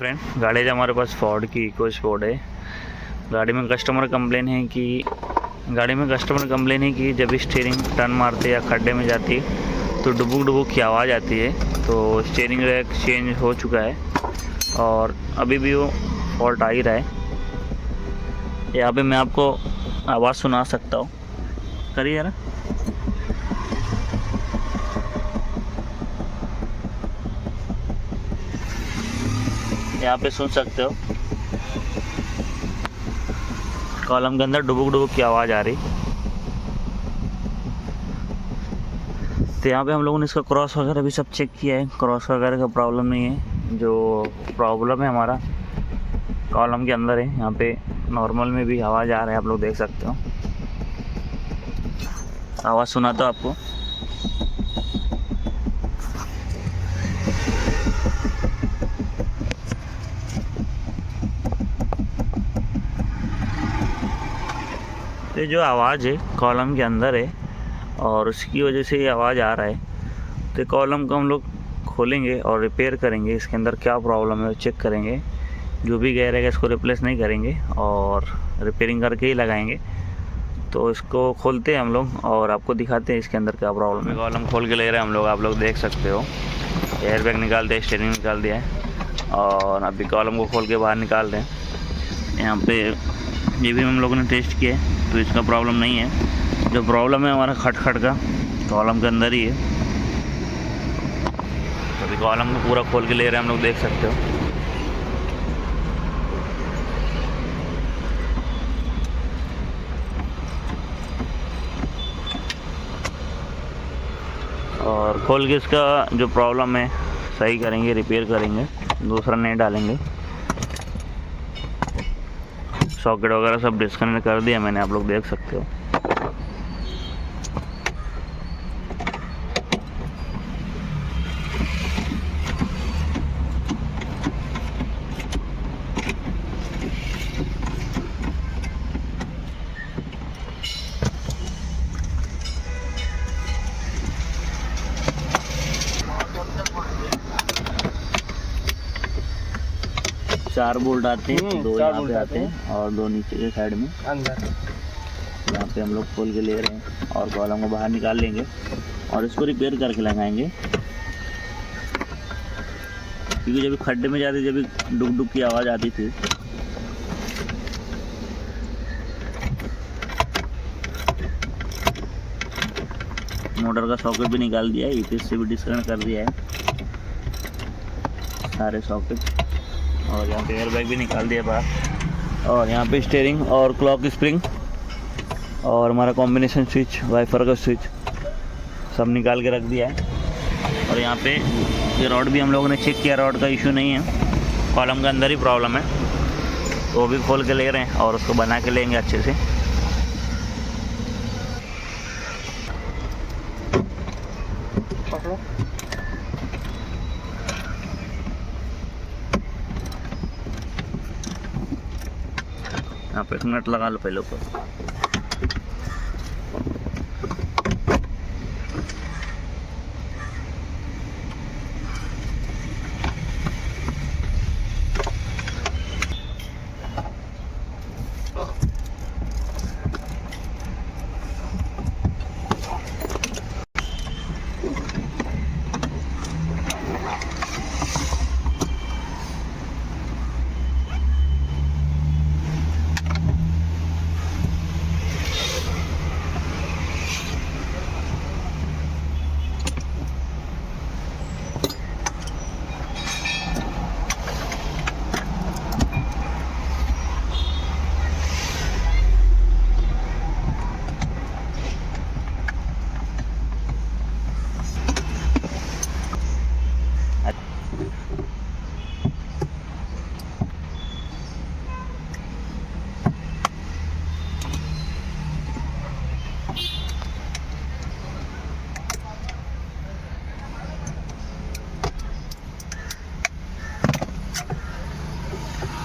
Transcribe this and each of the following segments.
Friend, गाड़ी जो हमारे पास फोर्ड की इको स्पोर्ट है। गाड़ी में कस्टमर कंप्लेन है कि जब स्टीयरिंग टर्न मारते या खड्डे में जाती है तो डुबुक डुबुक की आवाज़ आती है। तो स्टीयरिंग रैक चेंज हो चुका है और अभी भी वो फॉल्ट आ ही रहा है। यहाँ पे मैं आपको आवाज़ सुना सकता हूँ, करिए ज़रा। यहाँ पे सुन सकते हो कॉलम के अंदर डुबुक डुबुक की आवाज़ आ रही। तो यहाँ पे हम लोगों ने इसका क्रॉस वगैरह भी सब चेक किया है, क्रॉस वगैरह का प्रॉब्लम नहीं है। जो प्रॉब्लम है हमारा कॉलम के अंदर है। यहाँ पे नॉर्मल में भी आवाज़ आ रहा है, आप लोग देख सकते हो। आवाज़ सुना तो आपको। तो जो आवाज़ है कॉलम के अंदर है और उसकी वजह से ये आवाज़ आ रहा है। तो कॉलम को हम लोग खोलेंगे और रिपेयर करेंगे, इसके अंदर क्या प्रॉब्लम है चेक करेंगे। जो भी गैर है इसको रिप्लेस नहीं करेंगे और रिपेयरिंग करके ही लगाएंगे। तो इसको खोलते हैं हम लोग और आपको दिखाते हैं इसके अंदर क्या प्रॉब्लम है। कॉलम खोल के ले रहे हैं हम लोग, आप लोग देख सकते हो। एयर बैग निकाल दिया, स्टीयरिंग निकाल दिया है और अभी कॉलम को खोल के बाहर निकाल रहे हैं। यहाँ पे ये भी हम लोगों ने टेस्ट किया है तो इसका प्रॉब्लम नहीं है। जो प्रॉब्लम है हमारा खटखट का कॉलम के अंदर ही है। तो अभी कॉलम को पूरा खोल के ले रहे हैं हम लोग, देख सकते हो। और खोल के इसका जो प्रॉब्लम है सही करेंगे, रिपेयर करेंगे, दूसरा नहीं डालेंगे। सॉकेट वगैरह सब डिस्कनेक्ट कर दिया मैंने, आप लोग देख सकते हो। चार बोल्ट आते हैं, दो यहाँ पे आते हैं और दो नीचे के साइड में अंदर। यहाँ पे हम लोग खोल के ले रहे हैं और कॉलम को बाहर निकाल लेंगे और इसको रिपेयर करके लगाएंगे। क्योंकि जब खड्डे में जाते जब डुक डुक की आवाज़ आती थी। मोटर का सॉकेट भी निकाल दिया है, ईपीएस से भी डिस्कनेक्ट कर दिया है सारे सॉकेट। और यहाँ पे एयर बैग भी निकाल दिया बाहर। और यहाँ पे स्टीयरिंग और क्लॉक स्प्रिंग और हमारा कॉम्बिनेशन स्विच, वाइफर का स्विच सब निकाल के रख दिया है। और यहाँ पे ये रॉड भी हम लोगों ने चेक किया, रॉड का इशू नहीं है, कॉलम के अंदर ही प्रॉब्लम है। तो वो भी खोल के ले रहे हैं और उसको बना के लेंगे अच्छे से। यहाँ पे एक नट लगा लो पहले ऊपर।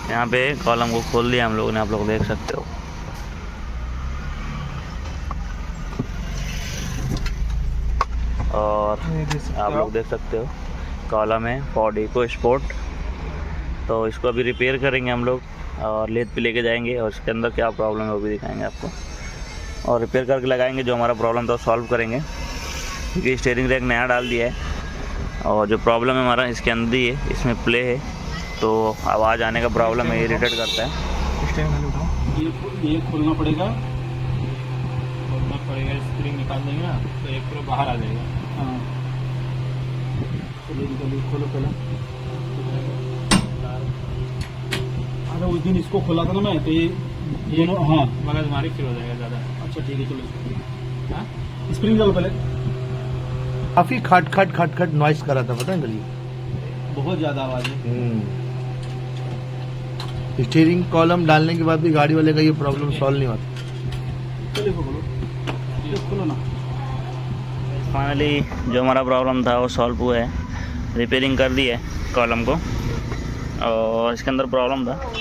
यहाँ पे कॉलम को खोल दिया हम लोगों ने, आप लोग देख सकते हो। और आप लोग देख सकते हो कॉलम है फोर्ड इको स्पोर्ट तो इसको अभी रिपेयर करेंगे हम लोग और लेथ पे लेके जाएंगे और इसके अंदर क्या प्रॉब्लम है वो भी दिखाएंगे आपको, और रिपेयर करके लगाएंगे। जो हमारा प्रॉब्लम था वो सॉल्व करेंगे, क्योंकि स्टीयरिंग रैक नया डाल दिया है और जो प्रॉब्लम है हमारा इसके अंदर ही है, इसमें प्ले है तो आवाज़ आने का प्रॉब्लम है, इरिटेट करता है। ये खोलना पड़ेगा, स्प्रिंग निकाल देंगे ना तो एक पूरा बाहर आ जाएगा। हाँ खोलो पहले। अरे उस दिन इसको खोला था ना मैं, तो ये दोनों हाँ मगज मारी फिर हो जाएगा ज़्यादा। अच्छा ठीक है चलो। हाँ स्प्रिंग डालो पहले। काफी खट खट खट खट नॉइस कर रहा था, पता है गली, बहुत ज़्यादा आवाज़ है। स्टीयरिंग कॉलम डालने के बाद भी गाड़ी वाले का ये प्रॉब्लम सॉल्व नहीं होता। चलो खोलो, ये खोलो ना। फाइनली जो हमारा प्रॉब्लम था वो सॉल्व हुआ है, रिपेयरिंग कर दी है कॉलम को, और इसके अंदर प्रॉब्लम था,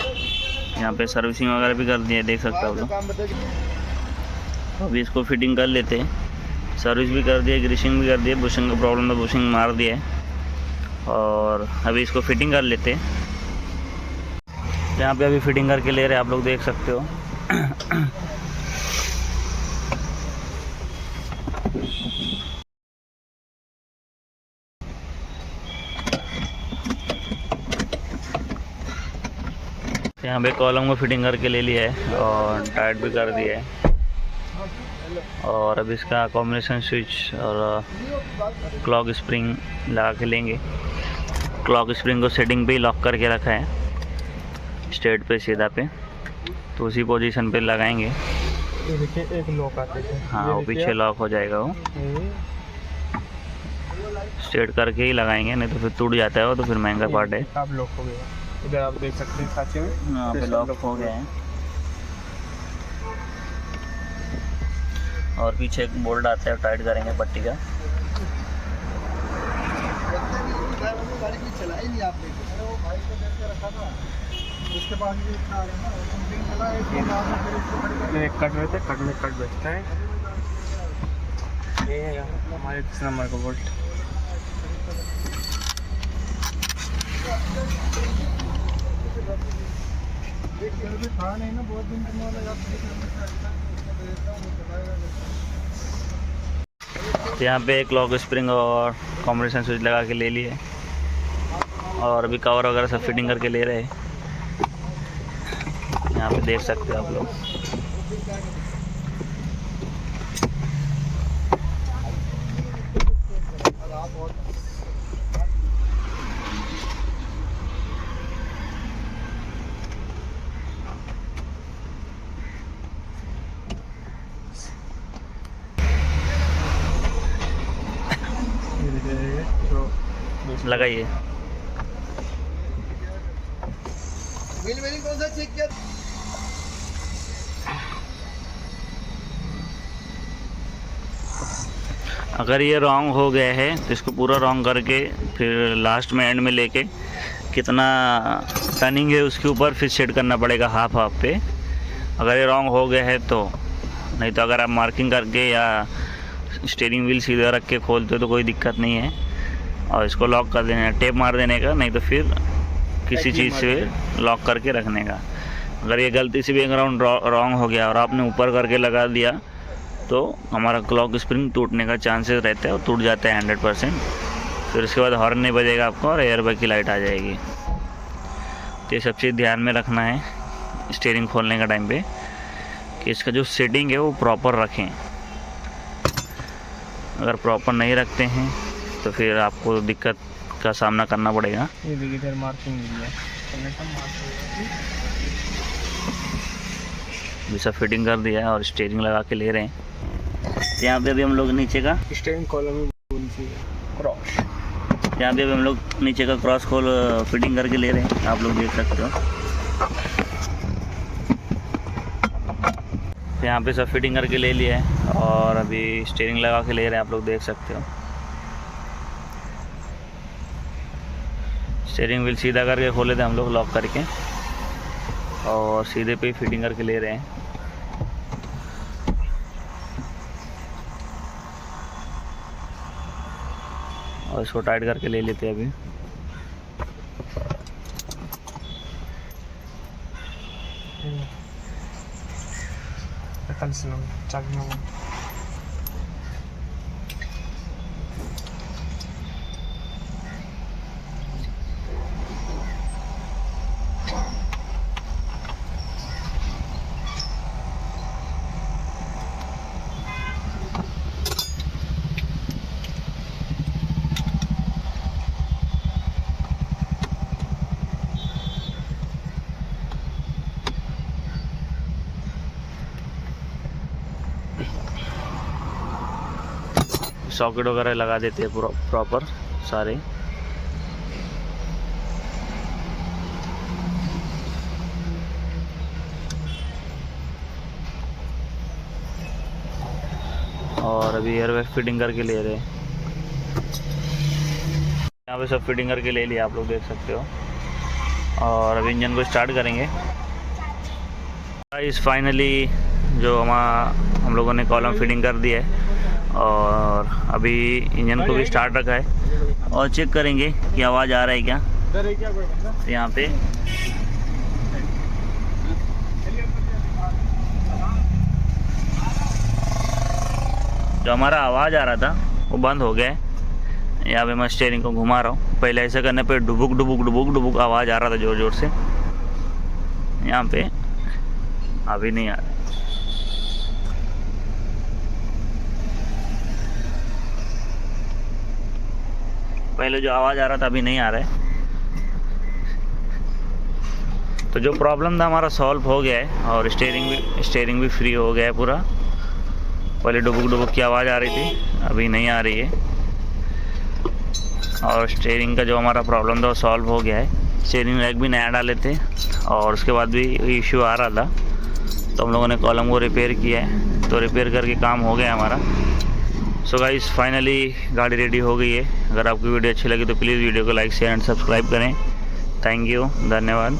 यहाँ पे सर्विसिंग वगैरह भी कर दी है, देख सकते हो आप लोग। अभी इसको फिटिंग कर लेते हैं, सर्विस भी कर दी है, ग्रीसिंग भी कर दी है, बुशिंग का प्रॉब्लम था बुशिंग मार दिया है, और अभी इसको फिटिंग कर लेते हैं। यहाँ पे अभी फिटिंग करके ले रहे हैं, आप लोग देख सकते हो। यहाँ पे कॉलम को फिटिंग करके ले लिया है और टाइट भी कर दिया है, और अब इसका कॉम्बिनेशन स्विच और क्लॉक स्प्रिंग लगा के लेंगे। क्लॉक स्प्रिंग को सेटिंग पे ही लॉक करके रखा है, स्ट्रेट पे सीधा पे, तो उसी पोजीशन पे लगाएंगे। ये देखिए एक लॉक आते हैं। हाँ वो पीछे लॉक हो जाएगा, वो स्ट्रेट करके ही लगाएंगे, नहीं तो फिर टूट जाता है वो, तो फिर महंगा पार्ट है। अब लॉक हो गया, इधर आप देख सकते हैं साथी में यहाँ पे लॉक हो गया है, और पीछे एक बोल्ट आता है, टाइट करेंगे पट्टी का। उसके बाद ये कट रहते कट में कट बैठता है। ये है हमारे 10 नंबर का बोल्ट। था नहीं ना बहुत दिन यहाँ पे एक लॉक स्प्रिंग और कॉम्बिनेशन स्विच लगा के ले लिए, और अभी कवर वगैरह सब फिटिंग करके ले रहे हैं। यहाँ पे देख सकते हो आप लोग। लगाइए। कौन सा चेक किया? अगर ये रॉन्ग हो गया है तो इसको पूरा रॉन्ग करके फिर लास्ट में एंड में लेके कितना टर्निंग है उसके ऊपर फिर सेट करना पड़ेगा हाफ हाफ पे, अगर ये रॉन्ग हो गया है तो। नहीं तो अगर आप मार्किंग करके या स्टीयरिंग व्हील सीधा रख के खोलते हो तो कोई दिक्कत नहीं है, और इसको लॉक कर देना है, टेप मार देने का, नहीं तो फिर किसी चीज़ से लॉक करके रखने का। अगर ये गलती से भी एक राउंड रॉन्ग हो गया और आपने ऊपर करके लगा दिया तो हमारा क्लॉक स्प्रिंग टूटने का चांसेस रहता है, और टूट जाता है 100%। फिर उसके बाद हॉर्न नहीं बजेगा आपको और एयरबैग की लाइट आ जाएगी। तो ये सब चीज़ ध्यान में रखना है स्टीयरिंग खोलने का टाइम पे, कि इसका जो सेटिंग है वो प्रॉपर रखें। अगर प्रॉपर नहीं रखते हैं तो फिर आपको दिक्कत का सामना करना पड़ेगा। ये देखिए इधर मार्किंग है, ये सब फिटिंग कर दिया है और स्टीयरिंग लगा के ले रहे हैं। तो यहाँ पे अभी हम लोग नीचे का स्टीयरिंग कॉलम क्रॉस, यहाँ पे अभी हम लोग नीचे का क्रॉस खोल फिटिंग करके ले रहे हैं, आप लोग देख सकते हो। तो यहाँ पे सब फिटिंग करके ले लिया है और अभी स्टीयरिंग लगा के ले रहे हैं, आप लोग देख सकते हो। स्टीयरिंग व्हील सीधा करके खोले थे हम लोग लॉक करके, और सीधे पे ही फिटिंग करके ले रहे हैं। और इसको टाइट करके ले लेते हैं अभी। सॉकेट वगैरह लगा देते हैं प्रॉपर सारे। और अभी एयरबैग फिटिंग करके ले रहे हैं। यहाँ पे सब फिटिंग करके ले लिया, आप लोग देख सकते हो। और अभी इंजन को स्टार्ट करेंगे। गाइस फाइनली जो हम लोगों ने कॉलम फिटिंग कर दिया है और अभी इंजन को भी स्टार्ट रखा है और चेक करेंगे कि आवाज़ आ रहा है क्या। यहाँ पे जो हमारा आवाज़ आ रहा था वो बंद हो गया है। यहाँ पे मैं स्टीयरिंग को घुमा रहा हूँ। पहले ऐसे करने पे डुबुक डुबुक डुबुक डुबुक आवाज़ आ रहा था ज़ोर ज़ोर से। यहाँ पे अभी नहीं आ रहा। पहले जो आवाज़ आ रहा था अभी नहीं आ रहा है। तो जो प्रॉब्लम था हमारा सॉल्व हो गया है और स्टीयरिंग भी फ्री हो गया है पूरा। पहले डुबुक डुबुक की आवाज़ आ रही थी, अभी नहीं आ रही है। और स्टीयरिंग का जो हमारा प्रॉब्लम था वो सॉल्व हो गया है। स्टीयरिंग रैक भी नया डाले थे और उसके बाद भी इश्यू आ रहा था, तो हम लोगों ने कॉलम को रिपेयर किया है। तो रिपेयर करके काम हो गया हमारा। सो गाइस फाइनली गाड़ी रेडी हो गई है। अगर आपको वीडियो अच्छी लगी तो प्लीज़ वीडियो को लाइक शेयर एंड सब्सक्राइब करें। थैंक यू, धन्यवाद।